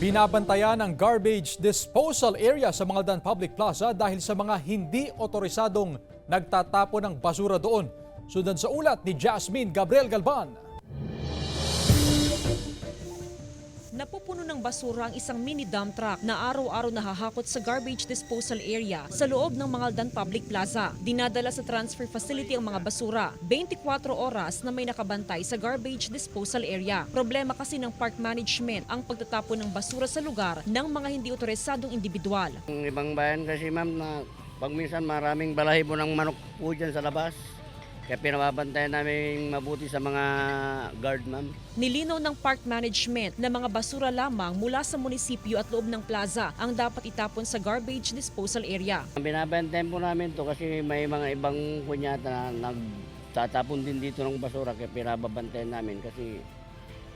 Binabantayan ang garbage disposal area sa Mangaldan Public Plaza dahil sa mga hindi otorisadong nagtatapon ng basura doon. Sundan sa ulat ni Jasmine Gabriel Galban. Napupuno ng basura ang isang mini dump truck na araw-araw nahahakot sa garbage disposal area sa loob ng Mangaldan Public Plaza. Dinadala sa transfer facility ang mga basura. 24 oras na may nakabantay sa garbage disposal area. Problema kasi ng park management ang pagtatapon ng basura sa lugar ng mga hindi otorisadong individual. Ang ibang bayan kasi ma'am na pag minsan maraming balahibo ng manok po dyan sa labas. Kaya pinababantayan namin mabuti sa mga guard ma'am. Nilinaw ng park management na mga basura lamang mula sa munisipyo at loob ng plaza ang dapat itapon sa garbage disposal area. Binabantayan po namin to kasi may mga ibang kunyata na nagtatapon din dito ng basura kaya pinababantayan namin kasi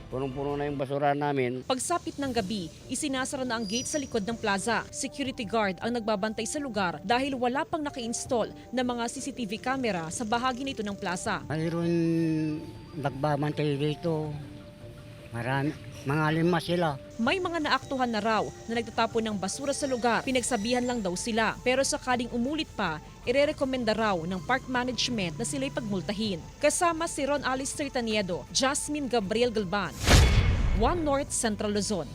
punong-puno na yung basura namin. Pagsapit ng gabi, isinasara na ang gate sa likod ng plaza. Security guard ang nagbabantay sa lugar dahil wala pang naka-install na mga CCTV camera sa bahagi nito ng plaza. Mayroon nagbabantay dito. Marami, mga 5 sila. May mga naaktuhan na raw na nagtatapon ng basura sa lugar. Pinagsabihan lang daw sila. Pero sakaling umulit pa, irerekomenda raw ng park management na sila'y pagmultahin. Kasama si Ron Alice Taniedo, Jasmine Gabriel Galban, One North Central Luzon.